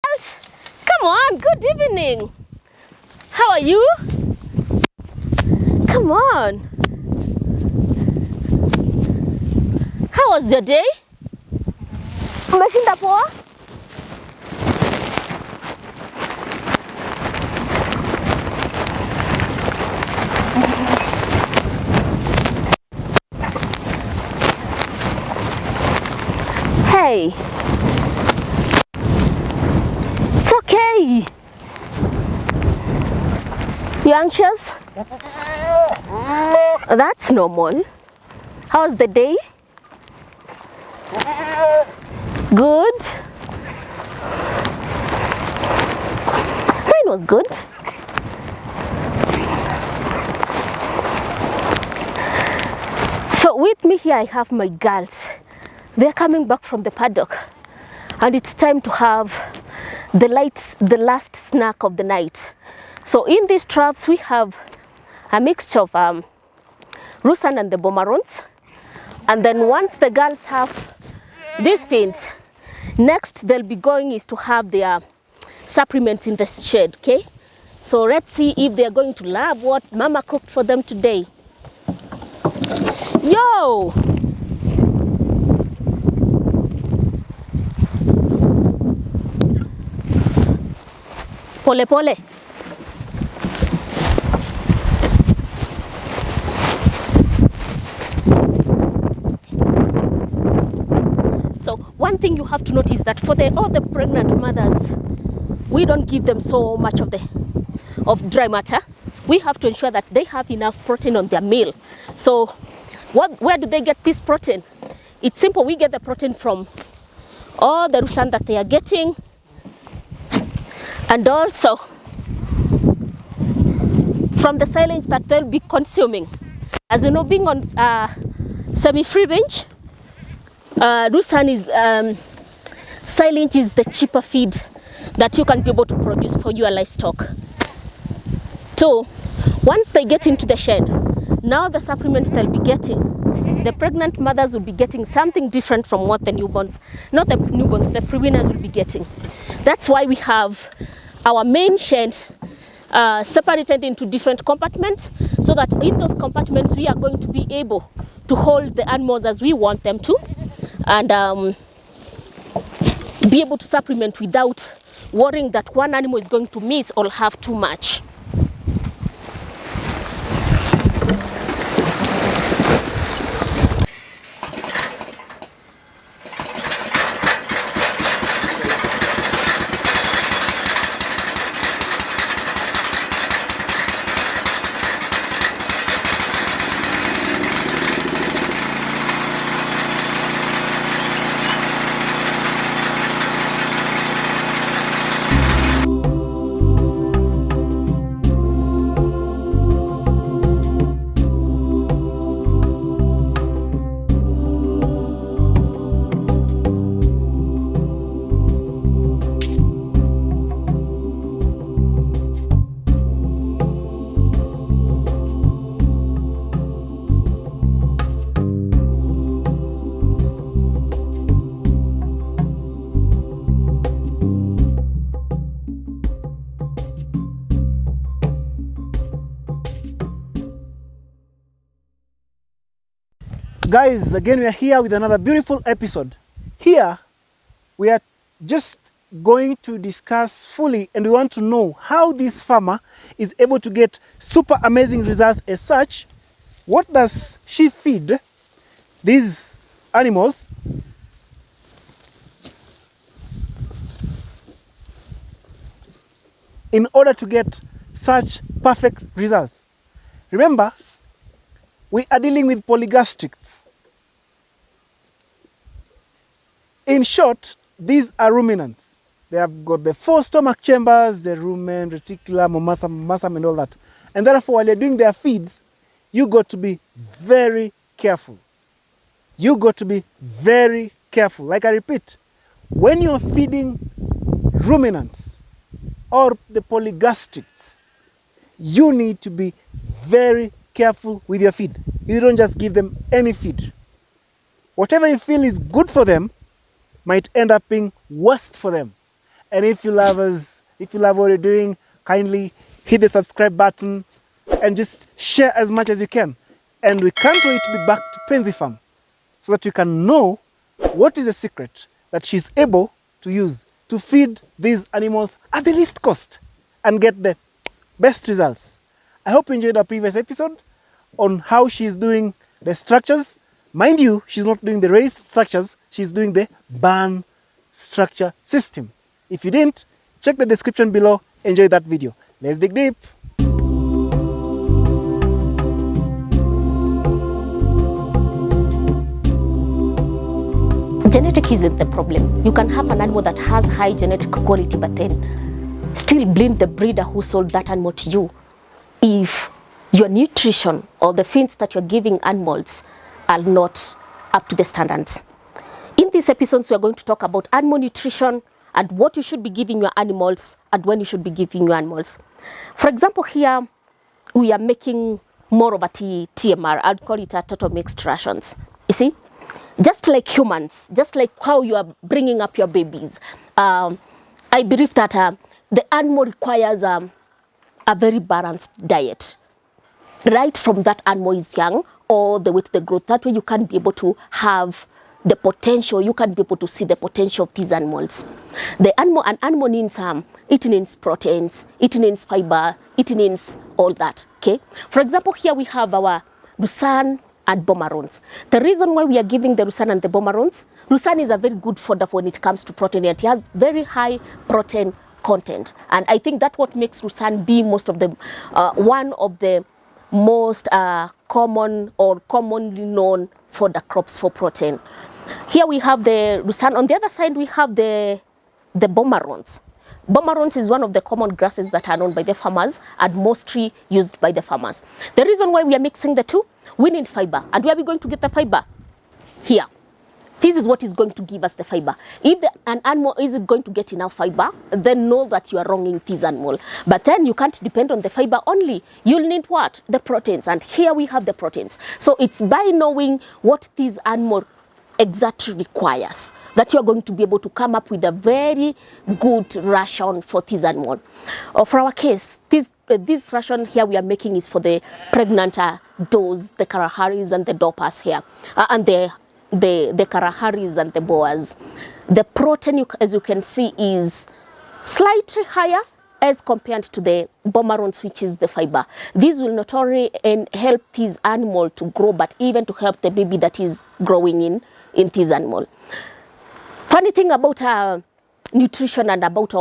girls. Come on, good evening. How are you? Come on. How was your day? Umeshinda poa? Hey. It's okay. You anxious? That's normal. How's the day? Good. Mine was good. So with me here I have my girls. They're coming back from the paddock and it's time to have the last snack of the night. So in these traps we have a mixture of Rusan and the Bomarons. And then once the girls have these pins, next they'll be going is to have their supplements in the shed, okay? So let's see if they're going to love what Mama cooked for them today. Yo! Pole pole. So one thing you have to notice that for all the pregnant mothers, we don't give them so much of dry matter. We have to ensure that they have enough protein on their meal. So where do they get this protein? It's simple. We get the protein from all the Rusan that they are getting, and also from the silage that they'll be consuming. As you know, being on semi-free range, Rusan is silage is the cheaper feed that you can be able to produce for your livestock. So once they get into the shed, now the supplements they'll be getting, the pregnant mothers will be getting something different from what the newborns, not the newborns, the preweaners will be getting. That's why we have our main shed separated into different compartments, so that in those compartments we are going to be able to hold the animals as we want them to, and be able to supplement without worrying that one animal is going to miss or have too much. Guys, again we are here with another beautiful episode. Here we are just going to discuss fully, and we want to know how this farmer is able to get super amazing results as such. What does she feed these animals? In order to get such perfect results. Remember, we are dealing with polygastrics. In short, these are ruminants. They have got the 4 stomach chambers, the rumen, reticulum, omasum, and all that. And therefore, while you're doing their feeds, you got to be very careful. You got to be very careful. Like I repeat, when you're feeding ruminants or the polygastrics, you need to be very careful with your feed. You don't just give them any feed. Whatever you feel is good for them might end up being worst for them. And if you love us, if you love what we're doing, kindly hit the subscribe button and just share as much as you can. And we can't wait to be back to Penzi Farm so that you can know what is the secret that she's able to use to feed these animals at the least cost and get the best results. I hope you enjoyed our previous episode on how she's doing the structures. Mind you, she's not doing the raised structures, she's doing the barn structure system. If you didn't, check the description below, enjoy that video. Let's dig deep. Genetic isn't the problem. You can have an animal that has high genetic quality, but then still blame the breeder who sold that animal to you if your nutrition or the feeds that you're giving animals are not up to the standards. In these episodes, we are going to talk about animal nutrition and what you should be giving your animals and when you should be giving your animals. For example, here we are making more of a TMR. I'd call it a total mixed rations. You see? Just like humans, just like how you are bringing up your babies, I believe that the animal requires a very balanced diet. Right from that animal is young all the way to the growth. That way you can be able to have the potential, you can be able to see the potential of these animals. An animal needs it needs proteins, it needs fiber, it needs all that. Okay. For example, here we have our Lucerne and Bomarons. The reason why we are giving the Lucerne and the Bomarons, Lucerne is a very good fodder when it comes to protein. It has very high protein content, and I think that's what makes Lucerne be most of the one of the most common or commonly known fodder crops for protein. Here we have the Lucerne. On the other side, we have the Bomarons. Bomarons is one of the common grasses that are known by the farmers and mostly used by the farmers. The reason why we are mixing the two, we need fiber. And where are we going to get the fiber? Here. This is what is going to give us the fiber. If an animal isn't going to get enough fiber, then know that you are wronging this animal. But then you can't depend on the fiber only. You'll need what? The proteins. And here we have the proteins. So it's by knowing what this animal exactly requires that you're going to be able to come up with a very good ration for this animal. For our case, this ration here we are making is for the pregnant does, the Kalaharis and the Dorpers here, and the Kalaharis and the Boas. The protein, as you can see, is slightly higher as compared to the Bomarons, which is the fiber. This will not only help this animal to grow, but even to help the baby that is growing in this animal. Funny thing about nutrition and about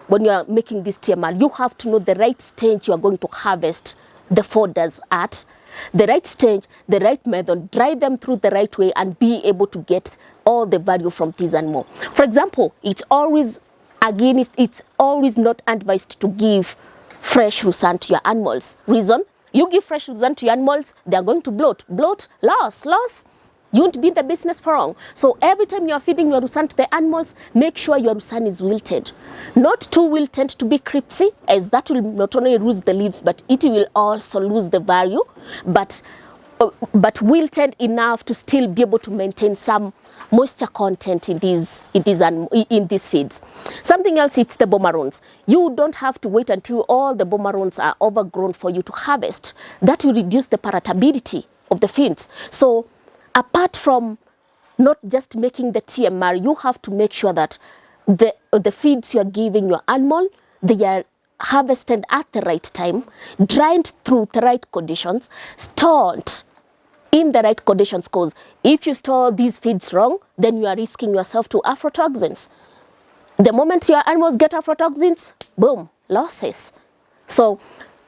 when you are making this TMR, you have to know the right stage you are going to harvest the fodders at, the right stage, the right method, drive them through the right way and be able to get all the value from this animal. For example, it's always not advised to give fresh Lucerne to your animals. Reason? You give fresh Lucerne to your animals, they are going to bloat. Bloat, loss. You won't be in the business for long. So every time you are feeding your Lucerne to the animals, make sure your Lucerne is wilted. Not too wilted to be crispy, as that will not only lose the leaves, but it will also lose the value. But wilted enough to still be able to maintain some moisture content in these feeds. Something else, it's the Bomarons. You don't have to wait until all the Bomarons are overgrown for you to harvest. That will reduce the palatability of the feeds. So apart from not just making the TMR, you have to make sure that the feeds you are giving your animal, they are harvested at the right time, dried through the right conditions, stored in the right conditions, because if you store these feeds wrong, then you are risking yourself to aflatoxins. The moment your animals get aflatoxins, boom, losses. So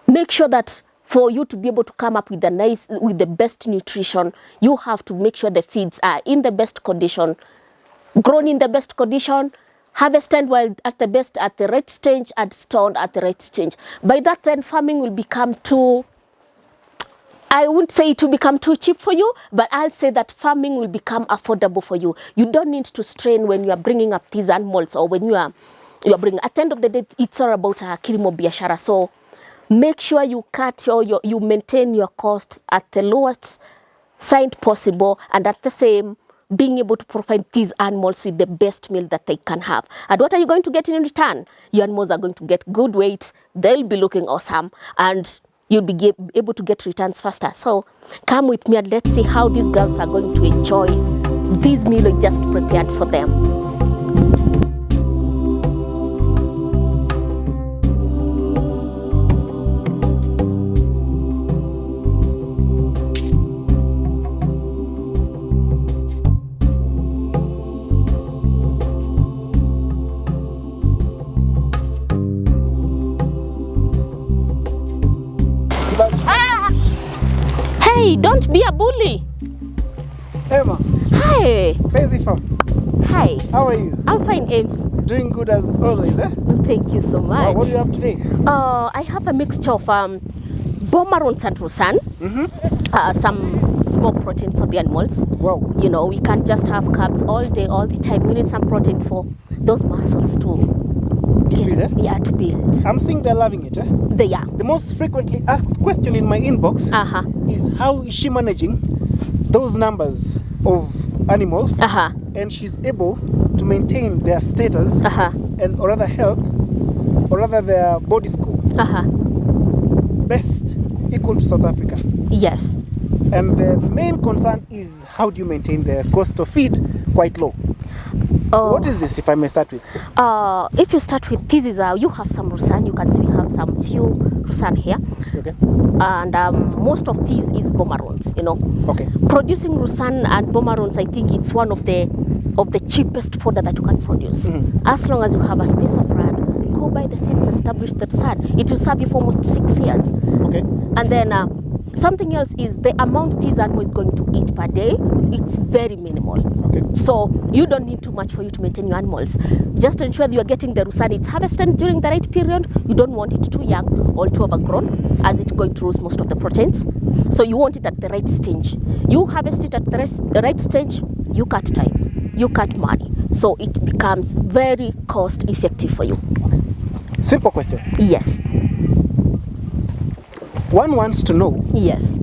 make sure that for you to be able to come up with the best nutrition, you have to make sure the feeds are in the best condition, grown in the best condition, harvested while at the right stage, and stored at the right stage. By that, then farming will become too, I wouldn't say it will become too cheap for you, but I'll say that farming will become affordable for you. You don't need to strain when you are bringing up these animals, or when you are bringing. At the end of the day, it's all about kilimo biashara. So make sure you you maintain your costs at the lowest side possible, and at the same being able to provide these animals with the best meal that they can have. And what are you going to get in return? Your animals are going to get good weight, they'll be looking awesome, and you'll be able to get returns faster. So come with me and let's see how these girls are going to enjoy this meal I just prepared for them. Hey, don't be a bully. Emma. Hi. Penzi Farm. Hi. How are you? I'm fine, Ames. Doing good as always, eh? Thank you so much. What do you have today? I have a mixture of Bomarons and Rusan. Some small protein for the animals. Wow. You know, we can't just have carbs all day, all the time. We need some protein for those muscles too. To build, eh? Yeah, to build. I'm seeing they're loving it, eh? They are. The most frequently asked question in my inbox is how is she managing those numbers of animals and she's able to maintain their status and or rather health or rather their body score best equal to South Africa. Yes. And the main concern is how do you maintain the cost of feed quite low? What is this, if I may start with? If you start with, this is you have some Rusan. You can see we have some few Rusan here. Okay. And most of these is Bomarons, you know. Okay. Producing Rusan and Bomarons, I think it's one of the cheapest fodder that you can produce. As long as you have a space of land, go buy the seeds, establish that Rusan. It will serve you for almost 6 years. Okay. And then something else is the amount this animal is going to eat per day. It's very minimal. Okay. So you don't need too much for you to maintain your animals. Just ensure that you are getting the Rusan. It's harvested during the right period. You don't want it too young or too overgrown, as it's going to lose most of the proteins. So you want it at the right stage. You harvest it at the right stage, you cut time, you cut money. So it becomes very cost effective for you. Simple question. Yes. One wants to know. Yes.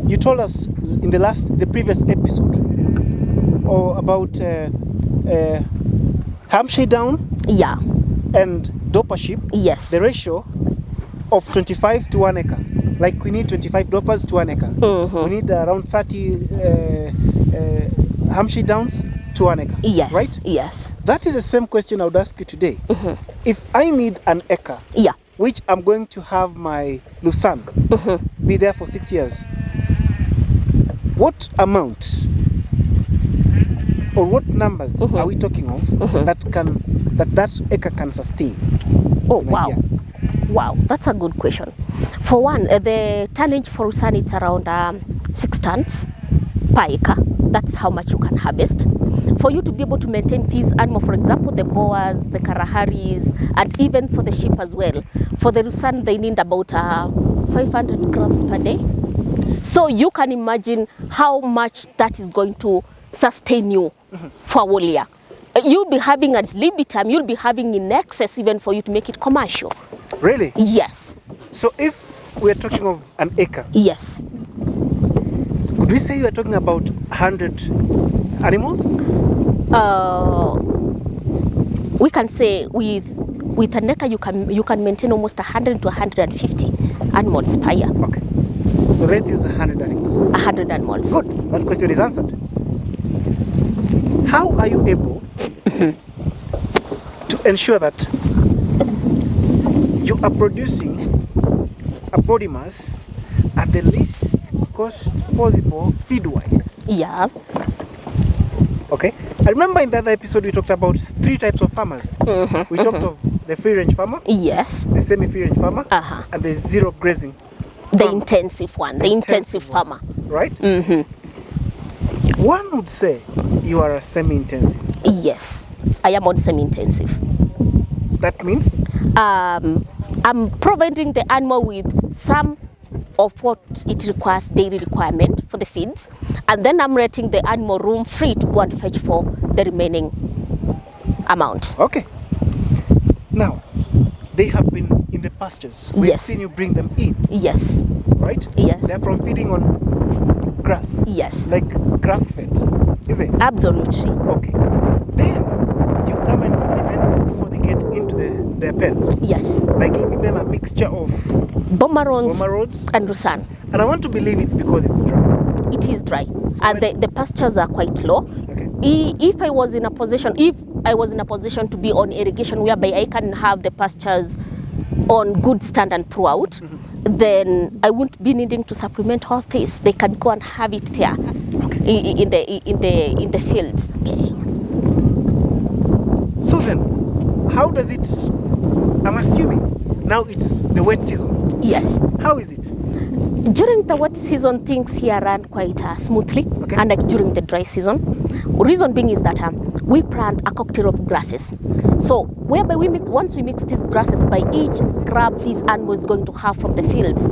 You told us in the previous episode about Hampshire down Yeah. and Doper sheep. Yes. The ratio of 25 to 1 acre. Like we need 25 Dopers to 1 acre. We need around 30 Hampshire downs to 1 acre. Yes. Right? Yes. That is the same question I would ask you today. If I need an acre, Yeah. which I'm going to have my Lusan be there for 6 years, what amount or what numbers are we talking of that acre can sustain? Oh, wow. Wow, that's a good question. For one, the tonnage for Rusan it's around 6 tons per acre. That's how much you can harvest. For you to be able to maintain these animals, for example, the Boas, the Kalaharis, and even for the sheep as well. For the Rusan, they need about 500 grams per day. So you can imagine how much that is going to sustain you for a whole year. You'll be having at libitum, you'll be having in excess even for you to make it commercial. Really? Yes. So if we're talking of an acre, Yes. could we say we're talking about 100 animals? We can say with an acre you can maintain almost 100 to 150 animals per year. Okay. So let's use 100 animals. 100 animals. Good. That question is answered. How are you able to ensure that you are producing a body mass at the least cost possible feed-wise? Yeah. Okay. I remember in the other episode we talked about 3 types of farmers. We talked of the free-range farmer, Yes. the semi-free-range farmer, and the zero grazing. The intensive one, the intensive farmer. Right? One would say you are a semi-intensive. Yes, I am on semi-intensive. That means? I'm providing the animal with some of what it requires, daily requirement for the feeds, and then I'm letting the animal room free to go and fetch for the remaining amount. Okay. Now, they have been in the pastures. We've seen you bring them in. Yes. Right? Yes. They're from feeding on grass. Yes. Like grass-fed. Is it? Absolutely. Okay. Then you come and supplement them before they get into their pens. Yes. By giving them a mixture of Bomarons and Rusan. And I want to believe it's because it's dry. It is dry, So and the pastures are quite low. Okay. If I was in a position to be on irrigation whereby I can have the pastures on good standard throughout, then I wouldn't be needing to supplement all this. They can go and have it there, in the fields. So then, how does it? I'm assuming now it's the wet season. Yes. How is it? During the wet season, things here run quite smoothly, Okay. unlike during the dry season. Reason being is that we plant a cocktail of grasses. So whereby once we mix these grasses, by each crop this animal is going to have from the fields,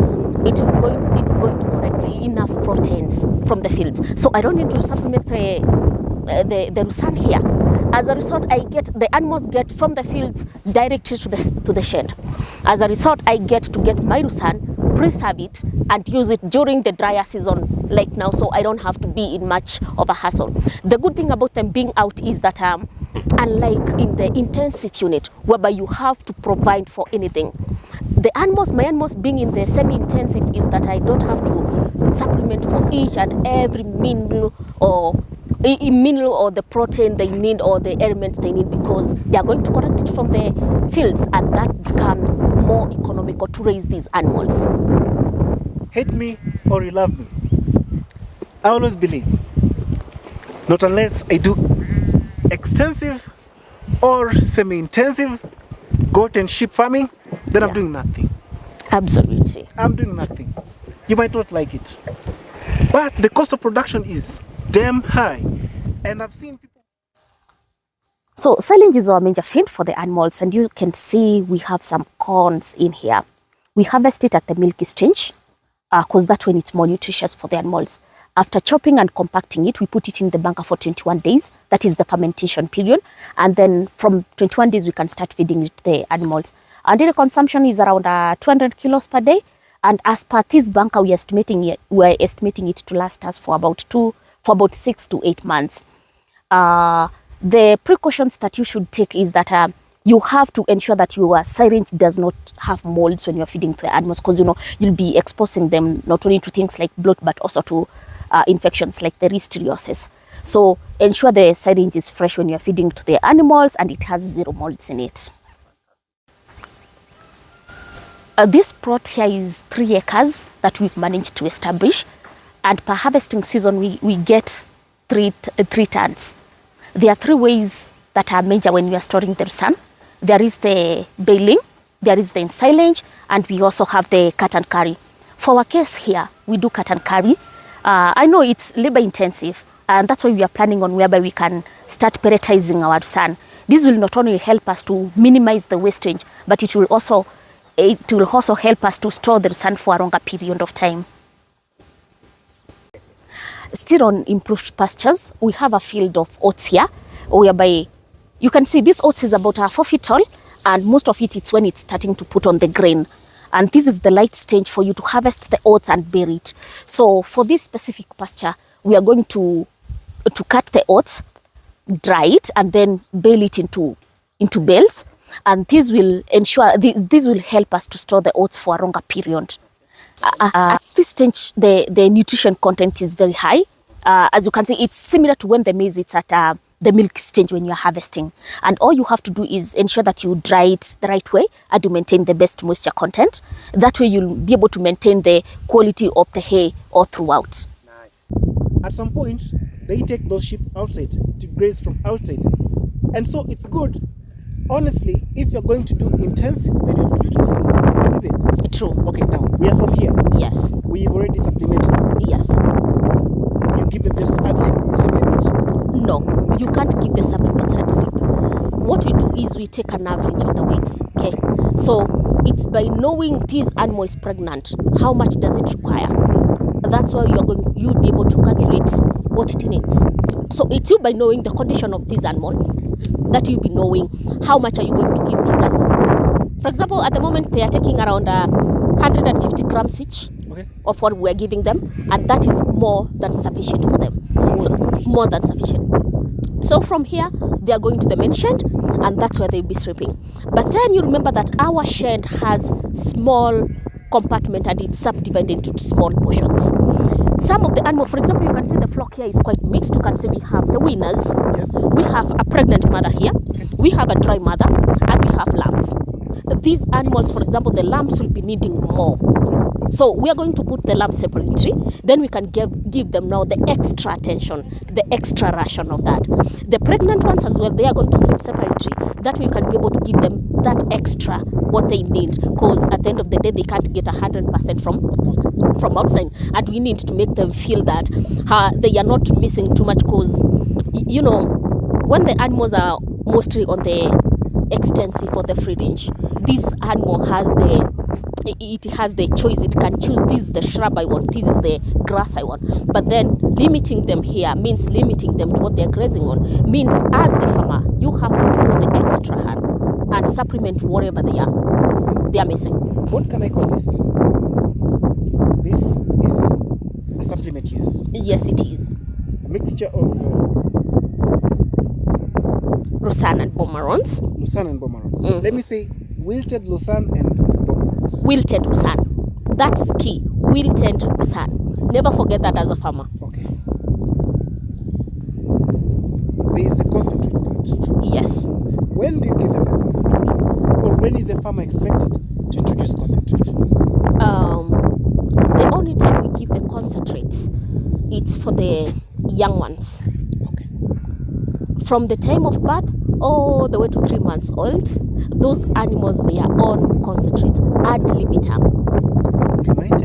it's going to collect enough proteins from the fields. So I don't need to supplement the Rusan here. As a result, the animals get from the fields directly to the shed. As a result, I get my Rusan, preserve it, and use it during the drier season like now, so I don't have to be in much of a hassle. The good thing about them being out is that unlike in the intensive unit whereby you have to provide for anything, my animals being in the semi-intensive is that I don't have to supplement for each and every mineral or the protein they need or the elements they need, because they are going to collect it from the fields, and that becomes more economical to raise these animals. Hate me or you love me, I always believe, not unless I do extensive or semi-intensive goat and sheep farming, then I'm doing nothing. Absolutely. I'm doing nothing. You might not like it, but the cost of production is damn high, and I've seen people. So silage is our major feed for the animals, and you can see we have some corns in here. We harvest it at the milk exchange because that's when it's more nutritious for the animals. After chopping and compacting it, we put it in the bunker for 21 days. That is the fermentation period. And then from 21 days, we can start feeding it to the animals. And daily consumption is around 200 kilos per day. And as per this bunker, we're estimating it to last us for about 6 to 8 months. The precautions that you should take is that you have to ensure that your syringe does not have molds when you're feeding to the animals, because you'll be exposing them not only to things like bloat but also to infections like the listeriosis. So ensure the syringe is fresh when you're feeding to the animals and it has 0 molds in it. This plot here is 3 acres that we've managed to establish, and per harvesting season we get 3 tons. There are 3 ways that are major when we are storing the Rusan. There is the baling, there is the silage, and we also have the cut and carry. For our case here, we do cut and carry. I know it's labor intensive, and that's why we are planning on whereby we can start pelletizing our Rusan. This will not only help us to minimize the wastage, but it will also help us to store the Rusan for a longer period of time. Still on improved pastures, we have a field of oats here, whereby you can see this oats is about 4 feet tall, and most of it's when it's starting to put on the grain. And this is the light stage for you to harvest the oats and bury it. So for this specific pasture, we are going to cut the oats, dry it, and then bale it into bales. And this will help us to store the oats for a longer period. At this stage, the nutrition content is very high. As you can see, it's similar to when the maize is at the milk stage when you're harvesting. And all you have to do is ensure that you dry it the right way and you maintain the best moisture content. That way you'll be able to maintain the quality of the hay all throughout. Nice. At some point, they take those sheep outside to graze from outside. And so it's good. Honestly, if you're going to do intensive, then you have to do it in a small space, is it? True. Okay, now, we are from here. Yes. We've already supplemented. Yes. You give them this ad-lib supplement? No, you can't give the supplement ad lib. What we do is we take an average of the weights. Okay, so it's by knowing this animal is pregnant, how much does it require? That's why you'll be able to calculate what it needs. So it's you by knowing the condition of this animal that you'll be knowing how much are you going to give this animal. For example, at the moment they are taking around 150 grams each. Okay. of what we're giving them, and that is more than sufficient for them. More than sufficient. So from here, they are going to the main shed, and that's where they'll be sleeping. But then you remember that our shed has small compartment and it's subdivided into small portions. Some of the animals, for example, you can see the flock here is quite mixed. You can see we have the winners, we have a pregnant mother here, we have a dry mother, and we have lambs. These animals, for example, the lambs will be needing more. So we are going to put the lambs separately. Then we can give them now the extra attention, the extra ration of that. The pregnant ones as well, they are going to sleep separately. That way you can be able to give them that extra what they need, because at the end of the day they can't get 100% from outside, and we need to make them feel that they are not missing too much, because you know, when the animals are mostly on the extensive for the free range, this animal has the choice. It can choose, this is the shrub I want, this is the grass I want. But then limiting them here means limiting them to what they're grazing on, means as the farmer you have to go the extra hand and supplement whatever they are missing. What can I call this? This is a supplement, yes? Yes, it is. A mixture of Lucerne and Pomerans. Lucerne and Pomerans. Let me say wilted Lucerne and Pomerans. Wilted Lucerne. That's key. Wilted Lucerne. Never forget that as a farmer. Okay. There is the concentrate part. Yes. When do you give them the concentrate? Or when is the farmer expected to introduce concentrate? The only time we give the concentrates, it's for the young ones. Okay. From the time of birth all the way to 3 months old, those animals, they are on concentrate ad libitum. Remind